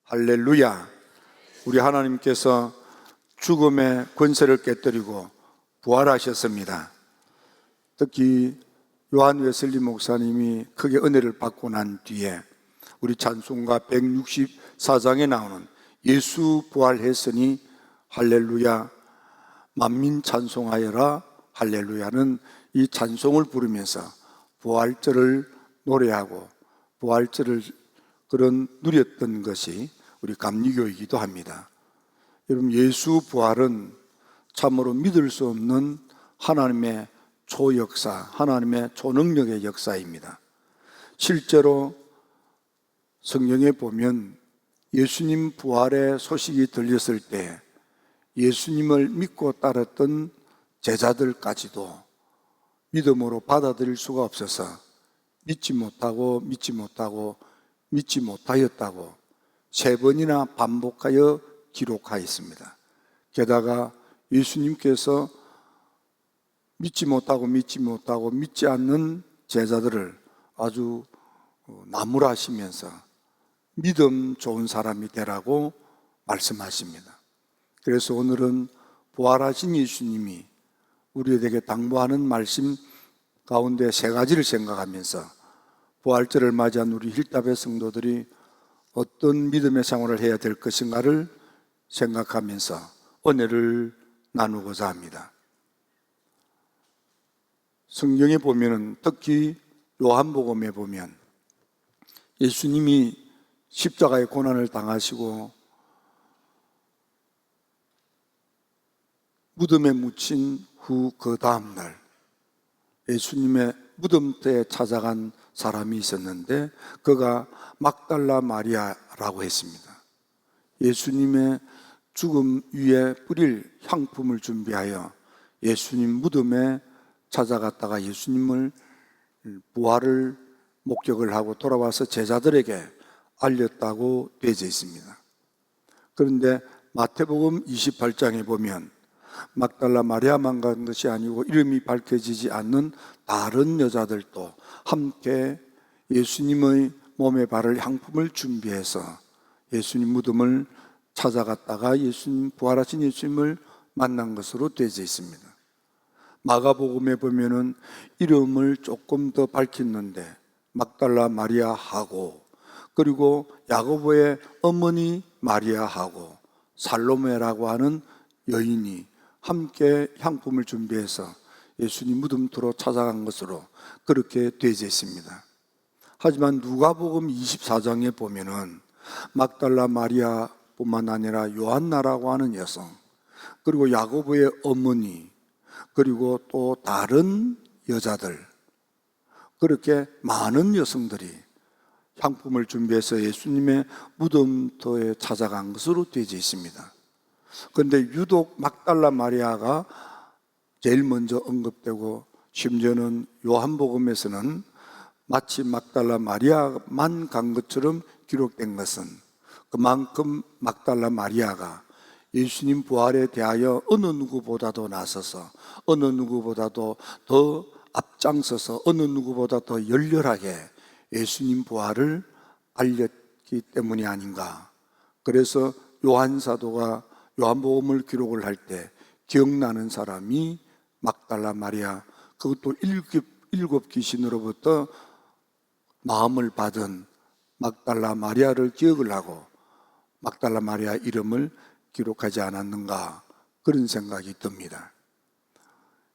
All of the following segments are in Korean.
할렐루야. 우리 하나님께서 죽음의 권세를 깨뜨리고 부활하셨습니다. 특히 요한 웨슬리 목사님이 크게 은혜를 받고 난 뒤에 우리 찬송가 164장에 나오는 예수 부활했으니 할렐루야, 만민 찬송하여라 할렐루야는 이 찬송을 부르면서 부활절을 노래하고 부활절을 그런 누렸던 것이 우리 감리교이기도 합니다. 여러분, 예수 부활은 참으로 믿을 수 없는 하나님의 초역사, 하나님의 초능력의 역사입니다. 실제로 성경에 보면 예수님 부활의 소식이 들렸을 때 예수님을 믿고 따랐던 제자들까지도 믿음으로 받아들일 수가 없어서 믿지 못하였다고 3번이나 반복하여 기록하였습니다. 게다가 예수님께서 믿지 않는 제자들을 아주 나무라시면서 믿음 좋은 사람이 되라고 말씀하십니다. 그래서 오늘은 부활하신 예수님이 우리에게 당부하는 말씀 가운데 3가지를 생각하면서 부활절을 맞이한 우리 힐답의 성도들이 어떤 믿음의 생활을 해야 될 것인가를 생각하면서 은혜를 나누고자 합니다. 성경에 보면은, 특히 요한복음에 보면 예수님이 십자가의 고난을 당하시고 무덤에 묻힌 후 그 다음날 예수님의 무덤터에 찾아간 사람이 있었는데 그가 막달라 마리아라고 했습니다. 예수님의 죽음 위에 뿌릴 향품을 준비하여 예수님 무덤에 찾아갔다가 예수님을 부활을 목격을 하고 돌아와서 제자들에게 알렸다고 되어져 있습니다. 그런데 마태복음 28장에 보면 막달라 마리아만 간 것이 아니고 이름이 밝혀지지 않는 다른 여자들도 함께 예수님의 몸에 바를 향품을 준비해서 예수님 무덤을 찾아갔다가 예수님, 부활하신 예수님을 만난 것으로 되어져 있습니다. 마가복음에 보면은 이름을 조금 더 밝혔는데 막달라 마리아하고, 그리고 야고보의 어머니 마리아하고 살로메라고 하는 여인이 함께 향품을 준비해서 예수님 무덤터로 찾아간 것으로 그렇게 되어져 있습니다. 하지만 누가복음 24장에 보면은 막달라 마리아뿐만 아니라 요한나라고 하는 여성, 그리고 야고보의 어머니, 그리고 또 다른 여자들, 그렇게 많은 여성들이 향품을 준비해서 예수님의 무덤터에 찾아간 것으로 되어져 있습니다. 그런데 유독 막달라 마리아가 제일 먼저 언급되고, 심지어는 요한복음에서는 마치 막달라 마리아만 간 것처럼 기록된 것은 그만큼 막달라 마리아가 예수님 부활에 대하여 어느 누구보다도 나서서, 어느 누구보다도 더 앞장서서, 어느 누구보다 더 열렬하게 예수님 부활을 알렸기 때문이 아닌가. 그래서 요한 사도가 요한복음을 기록을 할 때 기억나는 사람이 막달라 마리아, 그것도 일곱 귀신으로부터 마음을 받은 막달라 마리아를 기억을 하고 막달라 마리아 이름을 기록하지 않았는가, 그런 생각이 듭니다.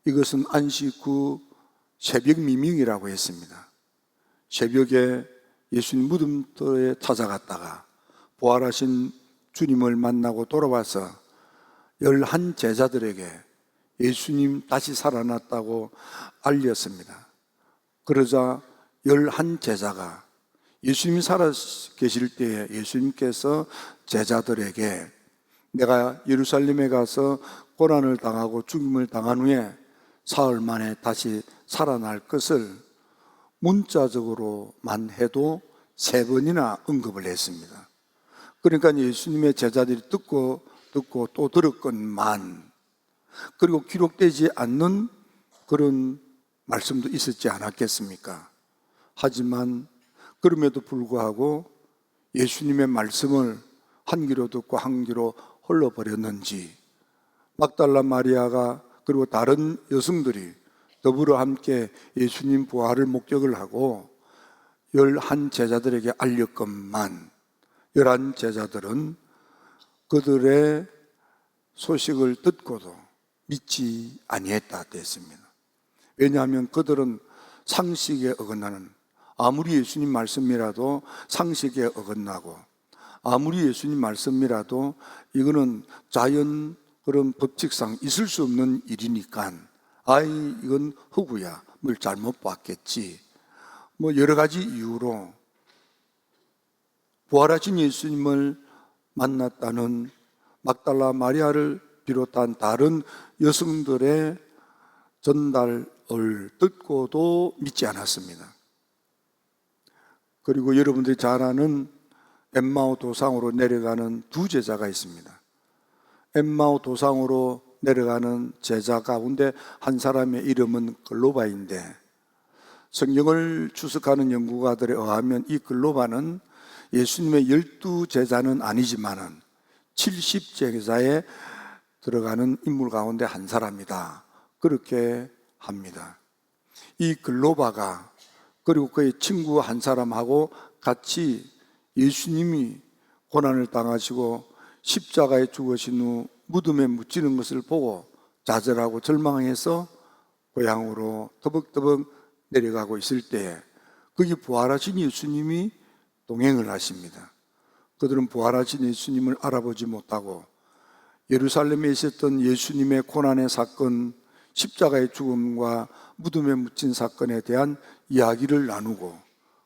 이것은 안식 후 새벽 미명이라고 했습니다. 새벽에 예수님 무덤터에 찾아갔다가 부활하신 주님을 만나고 돌아와서 11 제자들에게 예수님 다시 살아났다고 알렸습니다. 그러자 11 제자가 예수님이 살아 계실 때에 예수님께서 제자들에게 내가 예루살렘에 가서 고난을 당하고 죽임을 당한 후에 사흘 만에 다시 살아날 것을 문자적으로만 해도 3번이나 언급을 했습니다. 그러니까 예수님의 제자들이 듣고 또 들었건만, 그리고 기록되지 않는 그런 말씀도 있었지 않았겠습니까? 하지만 그럼에도 불구하고 예수님의 말씀을 한 귀로 듣고 한 귀로 흘러버렸는지, 막달라 마리아가 그리고 다른 여성들이 더불어 함께 예수님 부활을 목격을 하고 11 제자들에게 알렸건만 11 제자들은 그들의 소식을 듣고도 믿지 아니했다 됐습니다. 왜냐하면 그들은 상식에 어긋나는, 아무리 예수님 말씀이라도 상식에 어긋나고, 아무리 예수님 말씀이라도 이거는 자연 그런 법칙상 있을 수 없는 일이니까 이건 허구야, 뭘 잘못 봤겠지, 뭐 여러 가지 이유로 부활하신 예수님을 만났다는 막달라 마리아를 비롯한 다른 여성들의 전달을 듣고도 믿지 않았습니다. 그리고 여러분들이 잘 아는 엠마오 도상으로 내려가는 두 제자가 있습니다. 엠마오 도상으로 내려가는 제자 가운데 한 사람의 이름은 글로바인데, 성경을 추석하는 연구가들에 의하면 이 글로바는 예수님의 12제자는 아니지만은 70제자에 들어가는 인물 가운데 한 사람이다, 그렇게 합니다. 이 글로바가 그리고 그의 친구 한 사람하고 같이 예수님이 고난을 당하시고 십자가에 죽으신 후 무덤에 묻히는 것을 보고 좌절하고 절망해서 고향으로 터벅터벅 내려가고 있을 때에 거기 부활하신 예수님이 동행을 하십니다. 그들은 부활하신 예수님을 알아보지 못하고 예루살렘에 있었던 예수님의 고난의 사건, 십자가의 죽음과 무덤에 묻힌 사건에 대한 이야기를 나누고,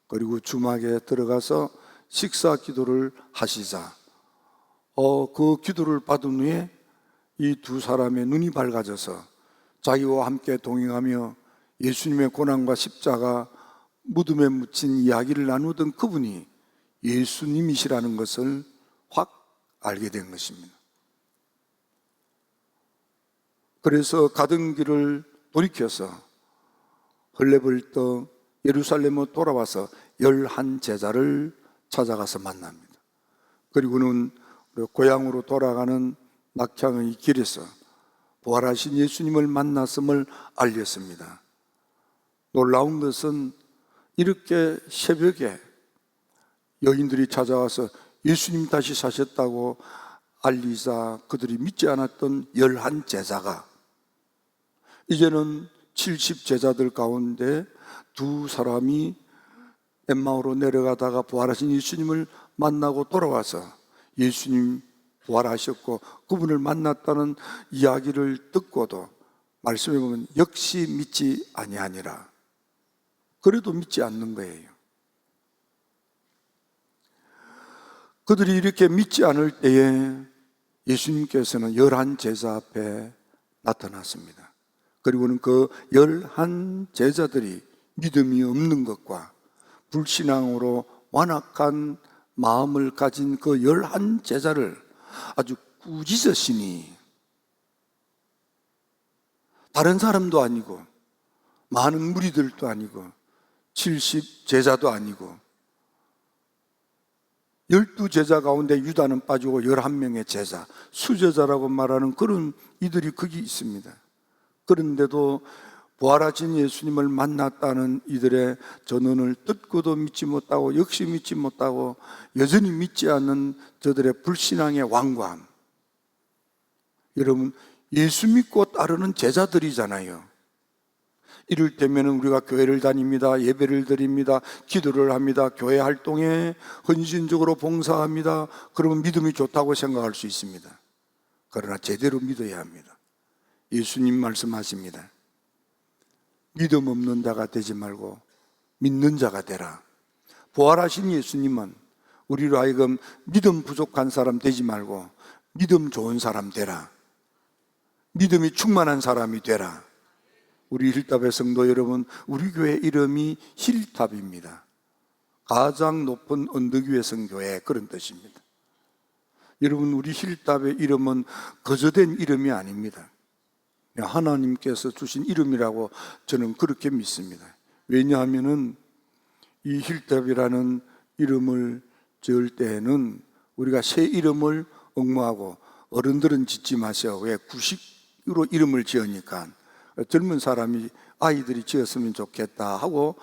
그리고 주막에 들어가서 식사 기도를 하시자 그 기도를 받은 후에 이 두 사람의 눈이 밝아져서 자기와 함께 동행하며 예수님의 고난과 십자가, 무덤에 묻힌 이야기를 나누던 그분이 예수님이시라는 것을 확 알게 된 것입니다. 그래서 가던 길을 돌이켜서 헐레벌떡 예루살렘으로 돌아와서 11 제자를 찾아가서 만납니다. 그리고는 고향으로 돌아가는 낙향의 길에서 부활하신 예수님을 만났음을 알렸습니다. 놀라운 것은 이렇게 새벽에 여인들이 찾아와서 예수님 다시 사셨다고 알리자 그들이 믿지 않았던 11 제자가 이제는 70 제자들 가운데 두 사람이 엠마오로 내려가다가 부활하신 예수님을 만나고 돌아와서 예수님 부활하셨고 그분을 만났다는 이야기를 듣고도 말씀해 보면 역시 믿지 아니하니라. 그래도 믿지 않는 거예요. 그들이 이렇게 믿지 않을 때에 예수님께서는 11 제자 앞에 나타났습니다. 그리고는 그 11 제자들이 믿음이 없는 것과 불신앙으로 완악한 마음을 가진 그 11 제자를 아주 꾸짖으시니, 다른 사람도 아니고 많은 무리들도 아니고 70 제자도 아니고 12제자 가운데 유다는 빠지고 11명의 제자, 수제자라고 말하는 그런 이들이 거기 있습니다. 그런데도 부활하신 예수님을 만났다는 이들의 전언을 듣고도 믿지 못하고 역시 믿지 못하고 여전히 믿지 않는 저들의 불신앙의 완고함. 여러분, 예수 믿고 따르는 제자들이잖아요. 이럴 때면 우리가 교회를 다닙니다, 예배를 드립니다, 기도를 합니다, 교회 활동에 헌신적으로 봉사합니다. 그러면 믿음이 좋다고 생각할 수 있습니다. 그러나 제대로 믿어야 합니다. 예수님 말씀하십니다. 믿음 없는 자가 되지 말고 믿는 자가 되라. 부활하신 예수님은 우리로 하여금 믿음 부족한 사람 되지 말고 믿음 좋은 사람 되라. 믿음이 충만한 사람이 되라. 우리 힐탑의 성도 여러분, 우리 교회 이름이 힐탑입니다. 가장 높은 언덕 위의 성교회, 그런 뜻입니다. 여러분, 우리 힐탑의 이름은 거저된 이름이 아닙니다. 하나님께서 주신 이름이라고 저는 그렇게 믿습니다. 왜냐하면 이 힐탑이라는 이름을 지을 때에는 우리가 새 이름을 옹호하고 어른들은 짓지 마세요. 왜? 구식으로 이름을 지으니까 젊은 사람이 아이들이 지었으면 좋겠다 하고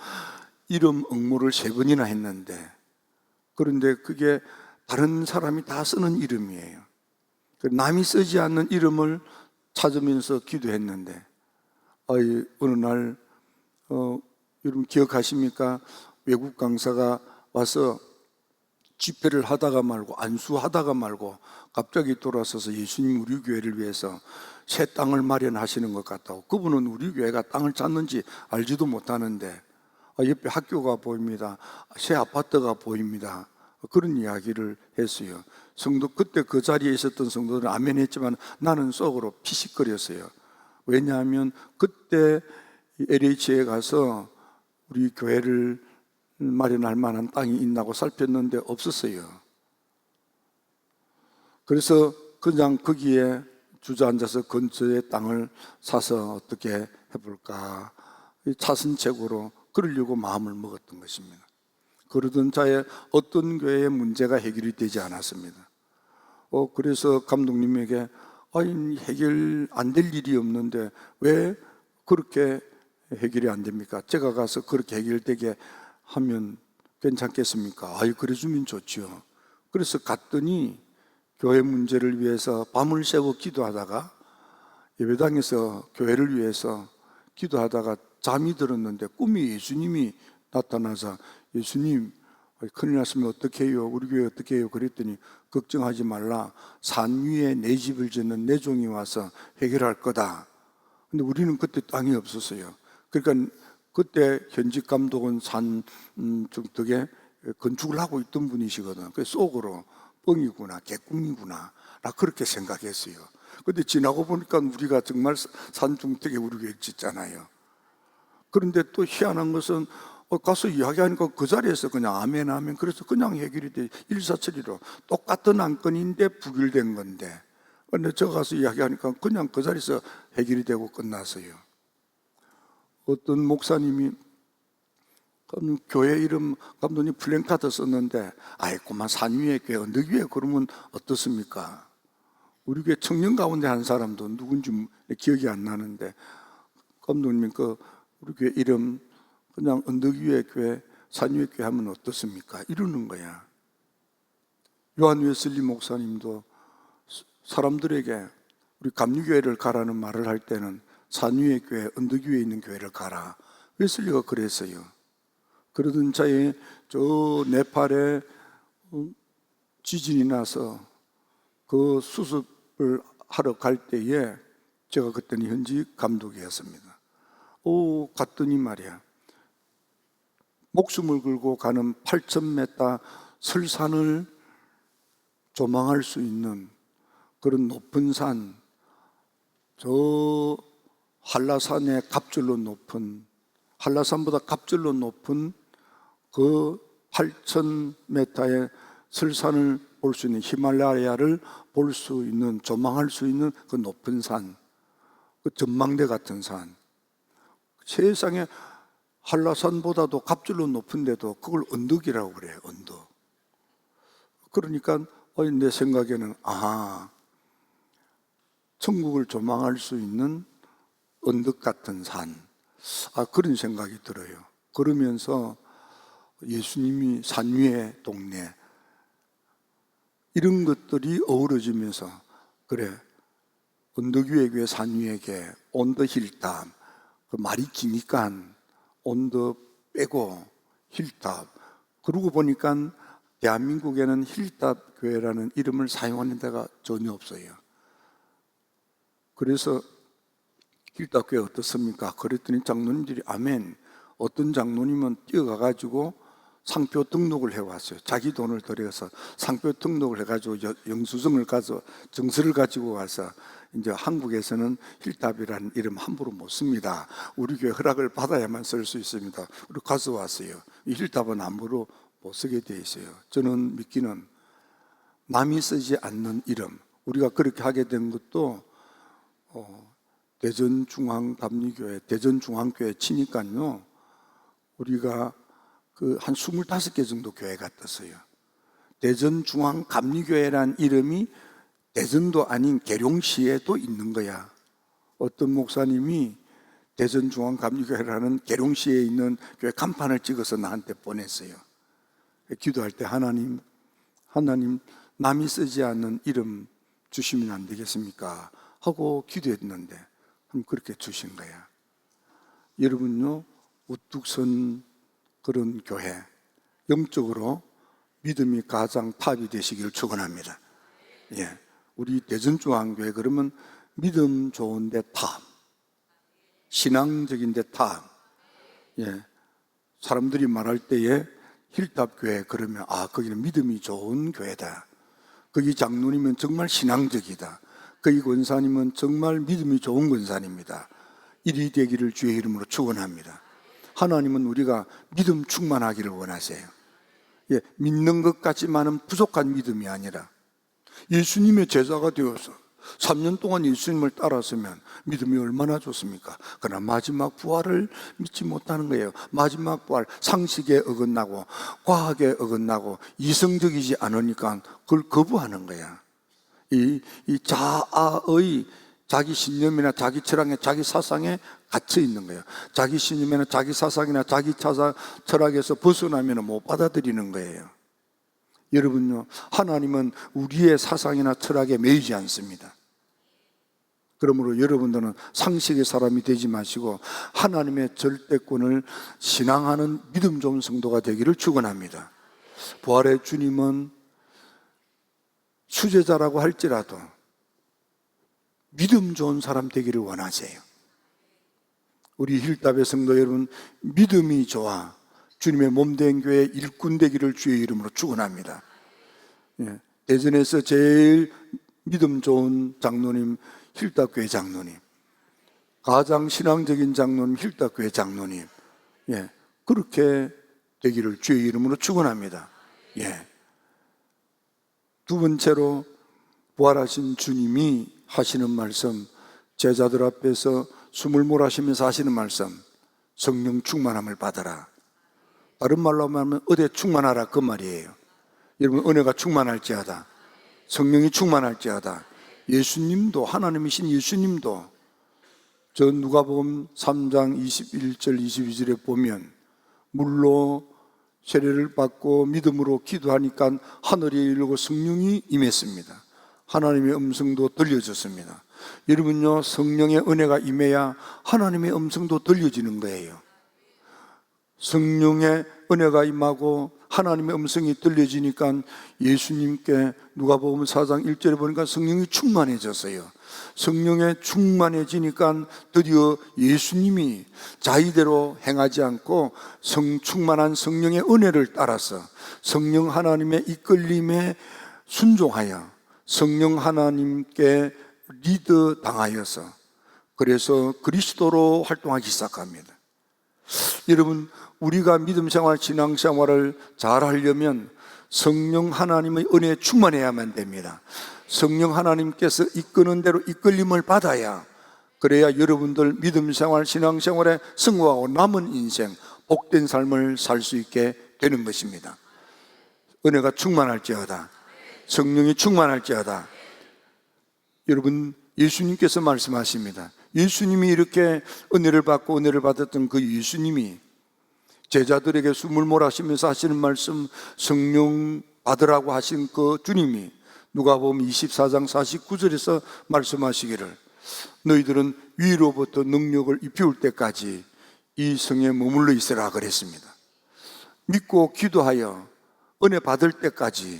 이름 옹호를 3번이나 했는데, 그런데 그게 다른 사람이 다 쓰는 이름이에요. 남이 쓰지 않는 이름을 찾으면서 기도했는데, 어느 날 여러분 기억하십니까? 외국 강사가 와서 집회를 하다가 말고 안수하다가 말고 갑자기 돌아서서 예수님 우리 교회를 위해서 새 땅을 마련하시는 것 같다고. 그분은 우리 교회가 땅을 찾는지 알지도 못하는데 옆에 학교가 보입니다, 새 아파트가 보입니다, 그런 이야기를 했어요. 성도, 그때 그 자리에 있었던 성도들은 아멘 했지만 나는 속으로 피식거렸어요. 왜냐하면 그때 LH에 가서 우리 교회를 마련할 만한 땅이 있나고 살폈는데 없었어요. 그래서 그냥 거기에 주저앉아서 근처에 땅을 사서 어떻게 해볼까 차선책으로 그러려고 마음을 먹었던 것입니다. 그러던 자에 어떤 교회의 문제가 해결이 되지 않았습니다. 그래서 감독님에게 해결 안 될 일이 없는데 왜 그렇게 해결이 안 됩니까? 제가 가서 그렇게 해결되게 하면 괜찮겠습니까? 그래주면 좋죠. 그래서 갔더니 교회 문제를 위해서 밤을 새워 기도하다가 예배당에서 교회를 위해서 기도하다가 잠이 들었는데 꿈이 예수님이 나타나서 예수님 큰일 났으면 어떻게 해요? 우리 교회 어떻게 해요? 그랬더니 걱정하지 말라, 산 위에 내 집을 짓는 내 종이 와서 해결할 거다. 근데 우리는 그때 땅이 없었어요. 그러니까 그때 현직 감독은 산 중턱에 건축을 하고 있던 분이시거든. 그래서 속으로 뻥이구나, 개꿈이구나, 나 그렇게 생각했어요. 근데 지나고 보니까 우리가 정말 산 중턱에 우리 교회 짓잖아요. 그런데 또 희한한 것은 가서 이야기하니까 그 자리에서 그냥 아멘 아멘, 그래서 그냥 해결이 돼. 일사천리로 똑같은 안건인데 부결된 건데, 근데 저 가서 이야기하니까 그냥 그 자리에서 해결이 되고 끝났어요. 어떤 목사님이 교회 이름 감독님 플랜카드 썼는데 그만 산 위에 교회 언덕 위에 그러면 어떻습니까? 우리 교회 청년 가운데 한 사람도 누군지 기억이 안 나는데 감독님 우리 교회 이름 그냥 언덕 위에 교회, 산 위에 교회 하면 어떻습니까? 이러는 거야. 요한 웨슬리 목사님도 사람들에게 우리 감리교회를 가라는 말을 할 때는 산 위에 교회, 언덕 위에 있는 교회를 가라. 웨슬리가 그랬어요. 그러던 차에 저 네팔에 지진이 나서 그 수습을 하러 갈 때에 제가 그때는 현직 감독이었습니다. 갔더니 말이야, 목숨을 걸고 가는 8,000m 설산을 조망할 수 있는 그런 높은 산, 저 한라산의 갑절로 높은, 한라산보다 갑절로 높은 그 8,000m의 설산을 볼 수 있는, 히말라야를 볼 수 있는, 조망할 수 있는 그 높은 산, 그 전망대 같은 산, 세상에 한라산보다도 갑절로 높은데도 그걸 언덕이라고 그래요. 언덕. 그러니까 내 생각에는 천국을 조망할 수 있는 언덕 같은 산, 그런 생각이 들어요. 그러면서 예수님이 산 위의 동네, 이런 것들이 어우러지면서 그래, 언덕 위의 교회, 산 위의 교회, 온더 힐탑, 그 말이 기니까 온더 빼고 힐탑. 그러고 보니까 대한민국에는 힐탑 교회라는 이름을 사용하는 데가 전혀 없어요. 그래서 힐탑 교회 어떻습니까? 그랬더니 장로님들이 아멘. 어떤 장로님은 뛰어가가지고 상표 등록을 해왔어요. 자기 돈을 들여서 상표 등록을 해가지고 영수증을 가서 정서를 가지고 와서 이제 한국에서는 힐탑이라는 이름 함부로 못 씁니다. 우리 교회 허락을 받아야만 쓸 수 있습니다. 그리고 가져왔어요. 이 힐탑은 함부로 못 쓰게 돼 있어요. 저는 믿기는 남이 쓰지 않는 이름, 우리가 그렇게 하게 된 것도 대전중앙감리교회, 대전중앙교회 치니까요, 우리가 한 25개 정도 교회가 떴어요. 대전중앙감리교회란 이름이 대전도 아닌 계룡시에도 있는 거야. 어떤 목사님이 대전중앙감리교회라는 계룡시에 있는 교회 간판을 찍어서 나한테 보냈어요. 기도할 때 하나님 남이 쓰지 않는 이름 주시면 안 되겠습니까? 하고 기도했는데 그렇게 주신 거야. 여러분요, 우뚝 선 그런 교회, 영적으로 믿음이 가장 탑이 되시기를 축원합니다. 예, 우리 대전중앙교회 그러면 믿음 좋은데 탑, 신앙적인데 탑. 예, 사람들이 말할 때에 힐탑교회 그러면 거기는 믿음이 좋은 교회다. 거기 장로님은 정말 신앙적이다. 거기 권사님은 정말 믿음이 좋은 권사님이다. 일이 되기를 주의 이름으로 축원합니다. 하나님은 우리가 믿음 충만하기를 원하세요. 예, 믿는 것 같지만은 부족한 믿음이 아니라 예수님의 제자가 되어서 3년 동안 예수님을 따랐으면 믿음이 얼마나 좋습니까? 그러나 마지막 부활을 믿지 못하는 거예요. 마지막 부활, 상식에 어긋나고 과학에 어긋나고 이성적이지 않으니까 그걸 거부하는 거야. 이 자아의 자기 신념이나 자기 철학에 자기 사상에 갇혀 있는 거예요. 자기 신념이나 자기 사상이나 자기 철학에서 벗어나면 못 받아들이는 거예요. 여러분요, 하나님은 우리의 사상이나 철학에 매이지 않습니다. 그러므로 여러분들은 상식의 사람이 되지 마시고 하나님의 절대권을 신앙하는 믿음 좋은 성도가 되기를 축원합니다. 부활의 주님은 수제자라고 할지라도 믿음 좋은 사람 되기를 원하세요. 우리 힐답의 성도 여러분, 믿음이 좋아 주님의 몸된 교회 일꾼 되기를 주의 이름으로 축원합니다. 예, 대전에서 제일 믿음 좋은 장로님 힐답교회 장로님, 가장 신앙적인 장로님 힐답교회 장로님, 예, 그렇게 되기를 주의 이름으로 축원합니다. 예. 두 번째로 부활하신 주님이 하시는 말씀, 제자들 앞에서 숨을 몰아쉬면서 하시는 말씀, 성령 충만함을 받아라. 다른 말로 하면 은혜 충만하라 그 말이에요. 여러분, 은혜가 충만할지어다, 성령이 충만할지어다. 예수님도, 하나님이신 예수님도 저 누가복음 3장 21절 22절에 보면 물로 세례를 받고 믿음으로 기도하니까 하늘이 열리고 성령이 임했습니다. 하나님의 음성도 들려졌습니다. 여러분요, 성령의 은혜가 임해야 하나님의 음성도 들려지는 거예요. 성령의 은혜가 임하고 하나님의 음성이 들려지니까 예수님께 누가복음 4장 1절에 보니까 성령이 충만해졌어요. 성령에 충만해지니까 드디어 예수님이 자의대로 행하지 않고 충만한 성령의 은혜를 따라서 성령 하나님의 이끌림에 순종하여 성령 하나님께 리드 당하여서 그래서 그리스도로 활동하기 시작합니다. 여러분, 우리가 믿음 생활, 신앙 생활을 잘 하려면 성령 하나님의 은혜에 충만해야만 됩니다. 성령 하나님께서 이끄는 대로 이끌림을 받아야, 그래야 여러분들 믿음 생활, 신앙 생활에 승화하고 남은 인생, 복된 삶을 살 수 있게 되는 것입니다. 은혜가 충만할지어다, 성령이 충만할지어다. 여러분, 예수님께서 말씀하십니다. 예수님이 이렇게 은혜를 받고 은혜를 받았던 그 예수님이 제자들에게 숨을 몰아쉬면서 하시는 말씀, 성령 받으라고 하신 그 주님이 누가복음 24장 49절에서 말씀하시기를 너희들은 위로부터 능력을 입혀올 때까지 이 성에 머물러 있으라 그랬습니다. 믿고 기도하여 은혜 받을 때까지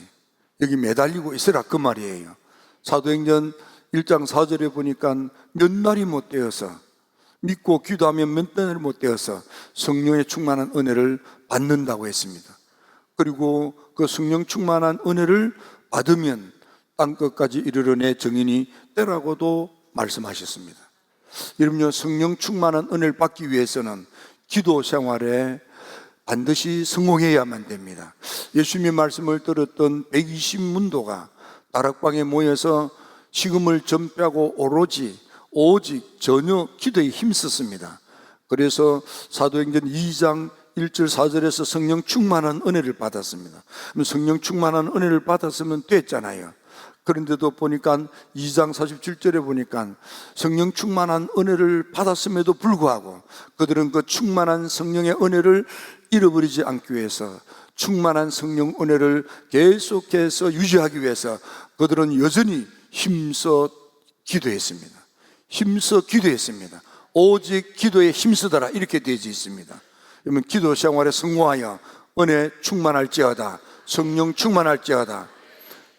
여기 매달리고 있으라 그 말이에요. 사도행전 1장 4절에 보니까 몇 날이 못 되어서, 믿고 기도하면 몇 날이 못 되어서 성령의 충만한 은혜를 받는다고 했습니다. 그리고 그 성령 충만한 은혜를 받으면 땅끝까지 이르러내 정인이 때라고도 말씀하셨습니다. 여러분요, 성령 충만한 은혜를 받기 위해서는 기도 생활에 반드시 성공해야만 됩니다. 예수님의 말씀을 들었던 120문도가 다락방에 모여서 식음을 전폐하고 오직 전혀 기도에 힘썼습니다. 그래서 사도행전 2장 1절 4절에서 성령 충만한 은혜를 받았습니다. 성령 충만한 은혜를 받았으면 됐잖아요. 그런데도 보니까 2장 47절에 보니까 성령 충만한 은혜를 받았음에도 불구하고 그들은 그 충만한 성령의 은혜를 잃어버리지 않기 위해서, 충만한 성령 은혜를 계속해서 유지하기 위해서 그들은 여전히 힘써 기도했습니다. 힘써 기도했습니다. 오직 기도에 힘쓰더라, 이렇게 되어 있습니다. 그러면 기도 생활에 성공하여 은혜 충만할지어다, 성령 충만할지어다.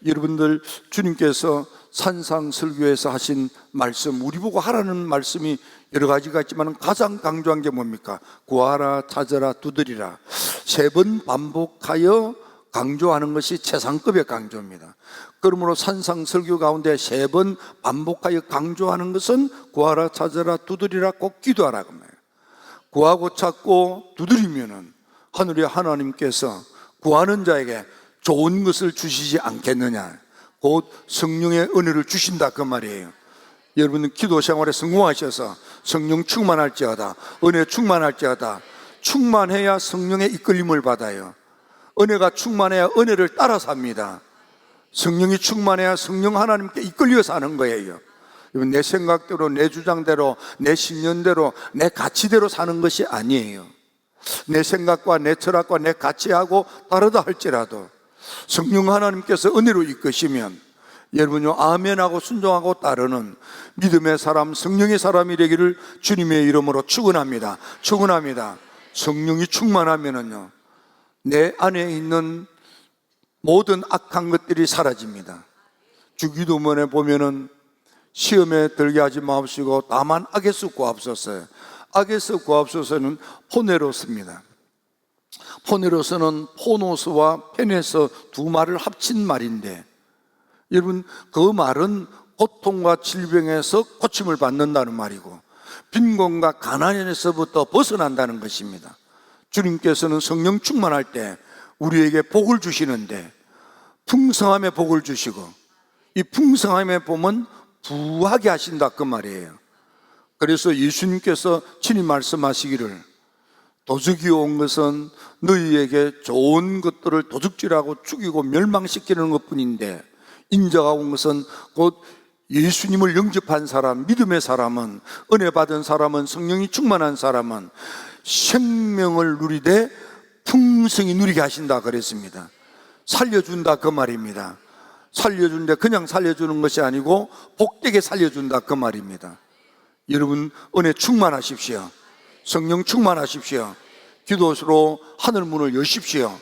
여러분들, 주님께서 산상설교에서 하신 말씀, 우리 보고 하라는 말씀이 여러 가지가 있지만 가장 강조한 게 뭡니까? 구하라, 찾아라, 두드리라. 3번 반복하여 강조하는 것이 최상급의 강조입니다. 그러므로 산상설교 가운데 3번 반복하여 강조하는 것은 구하라, 찾아라, 두드리라, 꼭 기도하라 그 말이에요. 구하고 찾고 두드리면은 하늘의 하나님께서 구하는 자에게 좋은 것을 주시지 않겠느냐, 곧 성령의 은혜를 주신다 그 말이에요. 여러분은 기도 생활에 성공하셔서 성령 충만할지어다, 은혜 충만할지어다. 충만해야 성령의 이끌림을 받아요. 은혜가 충만해야 은혜를 따라 삽니다. 성령이 충만해야 성령 하나님께 이끌려 사는 거예요. 내 생각대로, 내 주장대로, 내 신념대로, 내 가치대로 사는 것이 아니에요. 내 생각과 내 철학과 내 가치하고 다르다 할지라도 성령 하나님께서 은혜로 이끄시면 여러분요, 아멘하고 순종하고 따르는 믿음의 사람, 성령의 사람이 되기를 주님의 이름으로 축원합니다. 축원합니다. 성령이 충만하면은요, 내 안에 있는 모든 악한 것들이 사라집니다. 주기도문에 보면은 시험에 들게 하지 마옵시고 다만 악에서 구하옵소서. 악에서 구하옵소서는 포네로스입니다. 포네로스는 포노스와 페네스 두 말을 합친 말인데, 여러분, 그 말은 고통과 질병에서 고침을 받는다는 말이고 빈곤과 가난에서부터 벗어난다는 것입니다. 주님께서는 성령 충만할 때 우리에게 복을 주시는데 풍성함의 복을 주시고, 이 풍성함의 복은 부하게 하신다 그 말이에요. 그래서 예수님께서 친히 말씀하시기를 도적이 온 것은 너희에게 좋은 것들을 도둑질하고 죽이고 멸망시키는 것뿐인데, 인자가 온 것은 곧 예수님을 영접한 사람, 믿음의 사람은, 은혜 받은 사람은, 성령이 충만한 사람은 생명을 누리되 풍성히 누리게 하신다 그랬습니다. 살려준다 그 말입니다. 살려준데 그냥 살려주는 것이 아니고 복되게 살려준다 그 말입니다. 여러분, 은혜 충만하십시오. 성령 충만하십시오. 기도로 하늘 문을 여십시오.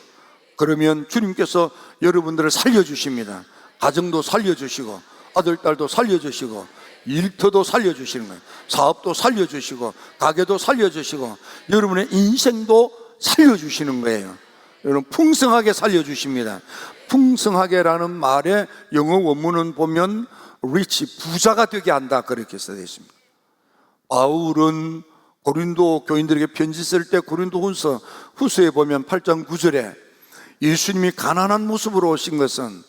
그러면 주님께서 여러분들을 살려주십니다. 가정도 살려주시고 아들, 딸도 살려주시고 일터도 살려주시는 거예요. 사업도 살려주시고 가게도 살려주시고 여러분의 인생도 살려주시는 거예요. 여러분, 풍성하게 살려주십니다. 풍성하게라는 말의 영어 원문은 보면 rich, 부자가 되게 한다 그렇게 써져 있습니다. 바울은 고린도 교인들에게 편지 쓸 때 고린도 후서에 보면 8장 9절에 예수님이 가난한 모습으로 오신 것은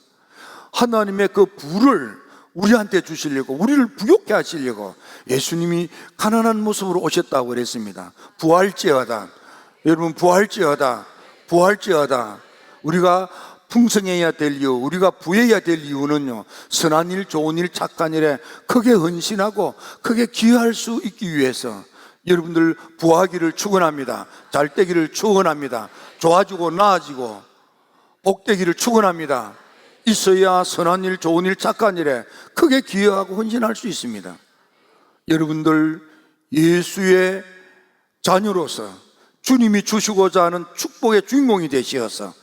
하나님의 그 부를 우리한테 주시려고, 우리를 부욕해 하시려고 예수님이 가난한 모습으로 오셨다고 그랬습니다. 부활지어다. 여러분, 부활지어다. 부활지어다. 우리가 풍성해야 될 이유, 우리가 부해야 될 이유는요, 선한 일, 좋은 일, 착한 일에 크게 헌신하고 크게 기여할 수 있기 위해서 여러분들 부하기를 축원합니다. 잘되기를 축원합니다. 좋아지고 나아지고 복되기를 축원합니다. 있어야 선한 일, 좋은 일, 착한 일에 크게 기여하고 헌신할 수 있습니다. 여러분들 예수의 자녀로서 주님이 주시고자 하는 축복의 주인공이 되시어서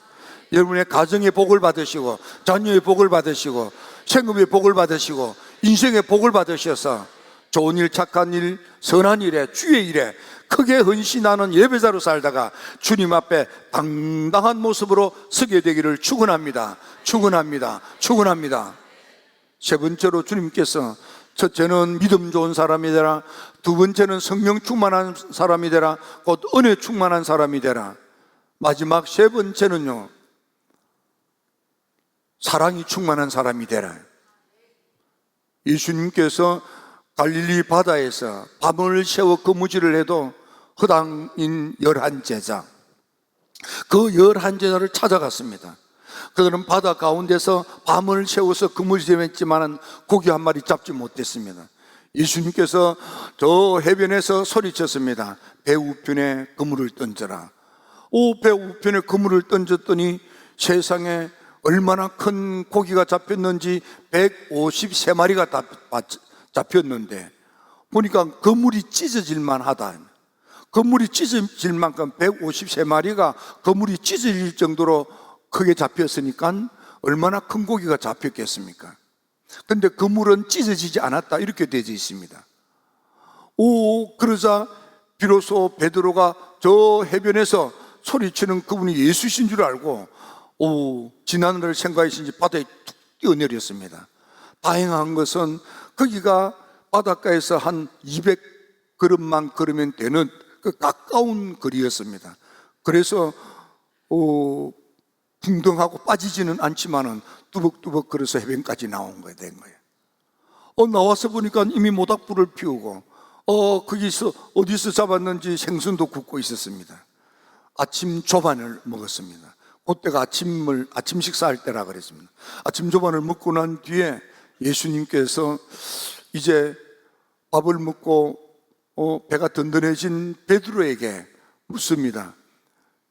여러분의 가정의 복을 받으시고 자녀의 복을 받으시고 생업의 복을 받으시고 인생의 복을 받으셔서 좋은 일, 착한 일, 선한 일에, 주의 일에 크게 헌신하는 예배자로 살다가 주님 앞에 당당한 모습으로 서게 되기를 축원합니다. 축원합니다. 축원합니다. 세 번째로 주님께서 첫째는 믿음 좋은 사람이 되라, 두 번째는 성령 충만한 사람이 되라, 곧 은혜 충만한 사람이 되라, 마지막 세 번째는요, 사랑이 충만한 사람이 되라. 예수님께서 갈릴리 바다에서 밤을 새워 거무질을 해도 허당인 11제자, 그 11제자를 찾아갔습니다. 그들은 바다 가운데서 밤을 새워서 그물이 재웠지만 고기 한 마리 잡지 못했습니다. 예수님께서 저 해변에서 소리쳤습니다. 배 우편에 그물을 던져라. 배 우편에 그물을 던졌더니 세상에 얼마나 큰 고기가 잡혔는지 153마리가 잡혔는데, 보니까 그물이 찢어질만 하다. 그물이 찢어질 만큼 153마리가 그물이 찢어질 정도로 크게 잡혔으니까 얼마나 큰 고기가 잡혔겠습니까? 근데 그물은 찢어지지 않았다, 이렇게 되어 있습니다. 그러자 비로소 베드로가 저 해변에서 소리치는 그분이 예수신 줄 알고 지난날 생각하신지 바다에 툭 뛰어내렸습니다. 다행한 것은 거기가 바닷가에서 한 200걸음만 걸으면 되는 그 가까운 거리였습니다. 그래서 붕덩하고 빠지지는 않지만은 뚜벅뚜벅 걸어서 해변까지 나온 거예요. 된 거예요. 나와서 보니까 이미 모닥불을 피우고 거기서 어디서 잡았는지 생선도 굽고 있었습니다. 아침 조반을 먹었습니다. 그때가 아침 식사할 때라 그랬습니다. 아침 조반을 먹고 난 뒤에 예수님께서 이제 밥을 먹고 배가 든든해진 베드로에게 묻습니다.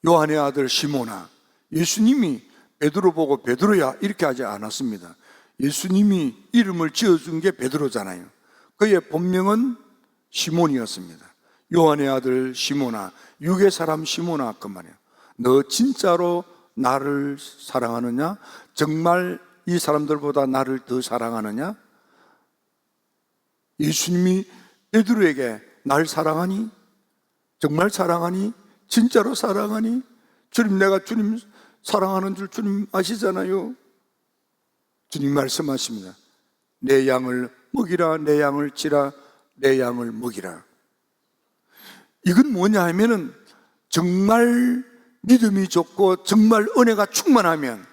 요한의 아들 시몬아. 예수님이 베드로 보고 베드로야 이렇게 하지 않았습니다. 예수님이 이름을 지어준 게 베드로잖아요. 그의 본명은 시몬이었습니다. 요한의 아들 시몬아, 육의 사람 시몬아, 그 말이에요. 너 진짜로 나를 사랑하느냐? 정말 이 사람들보다 나를 더 사랑하느냐? 예수님이 베드로에게 날 사랑하니? 정말 사랑하니? 진짜로 사랑하니? 주님, 내가 주님 사랑하는 줄 주님 아시잖아요. 주님 말씀하십니다. 내 양을 먹이라, 내 양을 치라, 내 양을 먹이라. 이건 뭐냐 하면은 정말 믿음이 좋고 정말 은혜가 충만하면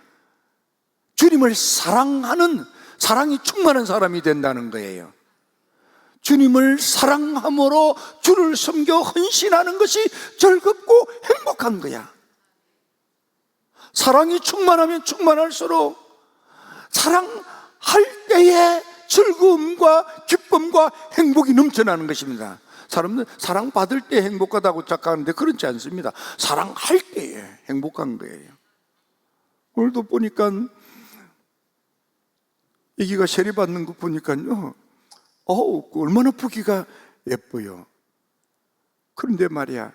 주님을 사랑하는, 사랑이 충만한 사람이 된다는 거예요. 주님을 사랑함으로 주를 섬겨 헌신하는 것이 즐겁고 행복한 거야. 사랑이 충만하면 충만할수록 사랑할 때의 즐거움과 기쁨과 행복이 넘쳐나는 것입니다. 사람들은 사랑받을 때 행복하다고 착각하는데 그렇지 않습니다. 사랑할 때에 행복한 거예요. 오늘도 보니까 애기가 세례받는 거 보니까요, 얼마나 보기가 예뻐요. 그런데 말이야,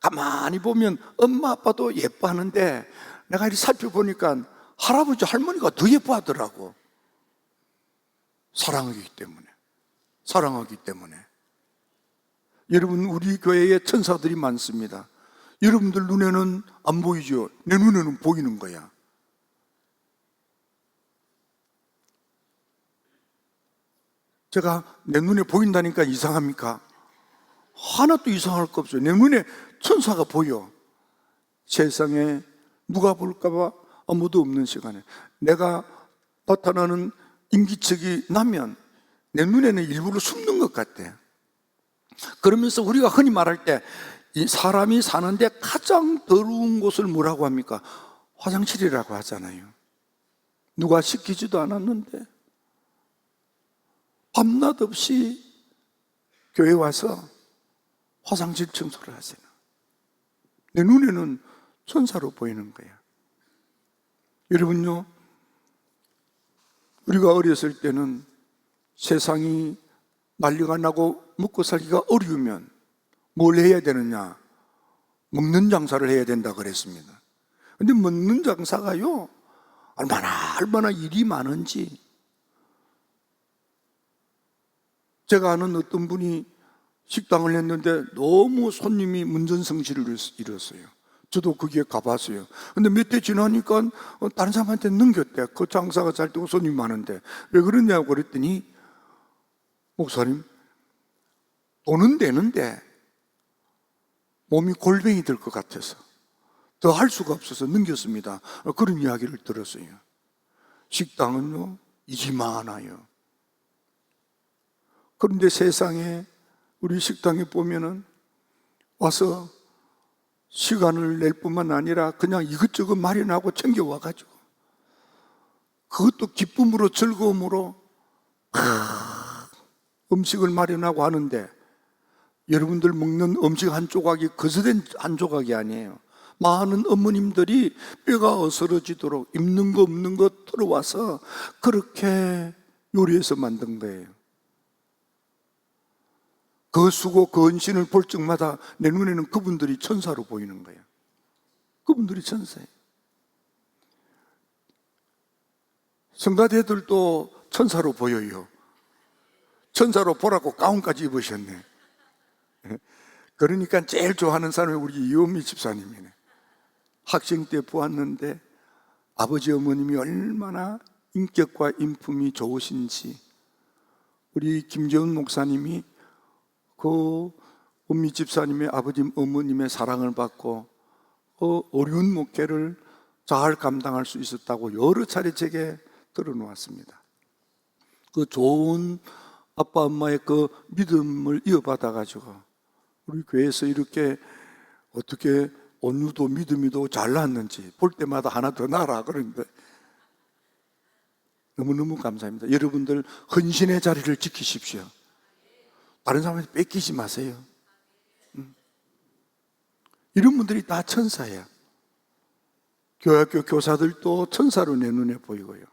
가만히 보면 엄마 아빠도 예뻐하는데 내가 이렇게 살펴보니까 할아버지 할머니가 더 예뻐하더라고. 사랑하기 때문에. 여러분, 우리 교회에 천사들이 많습니다. 여러분들 눈에는 안 보이죠? 내 눈에는 보이는 거야. 제가 내 눈에 보인다니까 이상합니까? 하나도 이상할 거 없어요. 내 눈에 천사가 보여. 세상에 누가 볼까봐 아무도 없는 시간에 내가 나타나는 인기척이 나면 내 눈에는 일부러 숨는 것 같아. 그러면서 우리가 흔히 말할 때 이 사람이 사는데 가장 더러운 곳을 뭐라고 합니까? 화장실이라고 하잖아요. 누가 시키지도 않았는데 밤낮 없이 교회 와서 화장실 청소를 하세요. 내 눈에는 천사로 보이는 거야. 여러분요, 우리가 어렸을 때는 세상이 난리가 나고 먹고 살기가 어려우면 뭘 해야 되느냐? 먹는 장사를 해야 된다 그랬습니다. 근데 먹는 장사가요, 얼마나 일이 많은지. 제가 아는 어떤 분이 식당을 했는데 너무 손님이 문전성시를 이뤘어요. 저도 거기에 가봤어요. 근데 몇 대 지나니까 다른 사람한테 넘겼대. 그 장사가 잘 되고 손님이 많은데 왜 그러냐고 그랬더니, 목사님, 돈은 되는데 몸이 골뱅이 될 것 같아서 더 할 수가 없어서 넘겼습니다. 그런 이야기를 들었어요. 식당은요, 이지 많아요. 그런데 세상에 우리 식당에 보면은 와서 시간을 낼 뿐만 아니라 그냥 이것저것 마련하고 챙겨와가지고 그것도 기쁨으로 즐거움으로 음식을 마련하고 하는데, 여러분들 먹는 음식 한 조각이 거스된 한 조각이 아니에요. 많은 어머님들이 뼈가 어스러지도록 있는 거 없는 거 털어와서 그렇게 요리해서 만든 거예요. 그 수고, 그 헌신을 볼 적마다 내 눈에는 그분들이 천사로 보이는 거예요. 그분들이 천사예요. 성가대들도 천사로 보여요. 천사로 보라고 가운까지 입으셨네. 그러니까 제일 좋아하는 사람이 우리 이은미 집사님이네. 학생 때 보았는데 아버지 어머님이 얼마나 인격과 인품이 좋으신지, 우리 김재훈 목사님이 그 은미 집사님의 아버지 어머님의 사랑을 받고 어려운 목회를 잘 감당할 수 있었다고 여러 차례 제게 들어놓았습니다. 그 좋은 아빠 엄마의 그 믿음을 이어받아 가지고 우리 교회에서 이렇게 어떻게 온유도 믿음이도 잘 낳았는지 볼 때마다 하나 더 낳아라 그러는데 너무너무 감사합니다. 여러분들 헌신의 자리를 지키십시오. 다른 사람한테 뺏기지 마세요. 이런 분들이 다 천사야. 교회학교 교사들도 천사로 내 눈에 보이고요.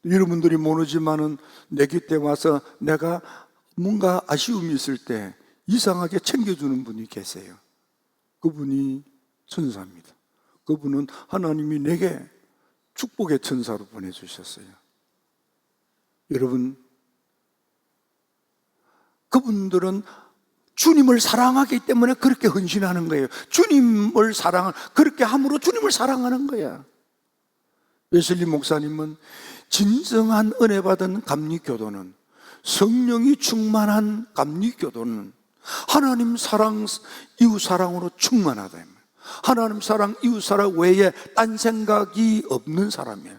여러분들이 모르지만은 내 곁에 와서 내가 뭔가 아쉬움이 있을 때 이상하게 챙겨주는 분이 계세요. 그분이 천사입니다. 그분은 하나님이 내게 축복의 천사로 보내주셨어요. 여러분, 그분들은 주님을 사랑하기 때문에 그렇게 헌신하는 거예요. 주님을 그렇게 함으로 주님을 사랑하는 거야. 웨슬리 목사님은 진정한 은혜 받은 감리교도는, 성령이 충만한 감리교도는 하나님 사랑, 이웃 사랑으로 충만하다. 하나님 사랑, 이웃 사랑 외에 딴 생각이 없는 사람이에요.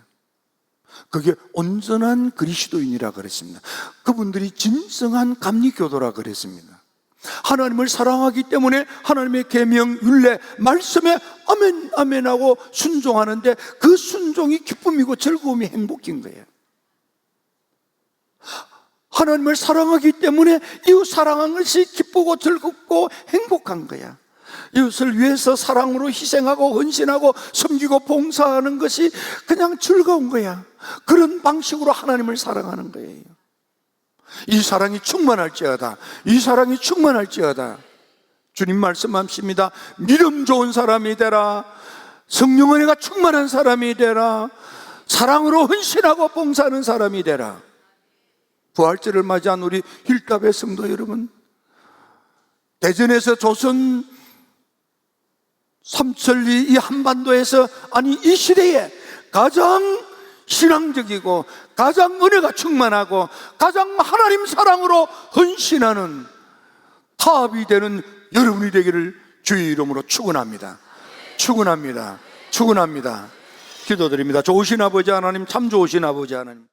그게 온전한 그리스도인이라 그랬습니다. 그분들이 진정한 감리교도라 그랬습니다. 하나님을 사랑하기 때문에 하나님의 계명, 율례, 말씀에 아멘, 아멘하고 순종하는데 그 순종이 기쁨이고 즐거움이 행복인 거예요. 하나님을 사랑하기 때문에 이웃 사랑하는 것이 기쁘고 즐겁고 행복한 거야. 이웃을 위해서 사랑으로 희생하고 헌신하고 섬기고 봉사하는 것이 그냥 즐거운 거야. 그런 방식으로 하나님을 사랑하는 거예요. 이 사랑이 충만할지어다. 이 사랑이 충만할지어다. 주님 말씀하십니다. 믿음 좋은 사람이 되라. 성령 은혜가 충만한 사람이 되라. 사랑으로 헌신하고 봉사하는 사람이 되라. 부활절을 맞이한 우리 힐답의 성도 여러분, 대전에서 조선 삼천리 이 한반도에서, 아니 이 시대에 가장 신앙적이고 가장 은혜가 충만하고 가장 하나님 사랑으로 헌신하는 타압이 되는 여러분이 되기를 주의 이름으로 축원합니다. 축원합니다. 축원합니다. 기도드립니다. 좋으신 아버지 하나님, 참 좋으신 아버지 하나님,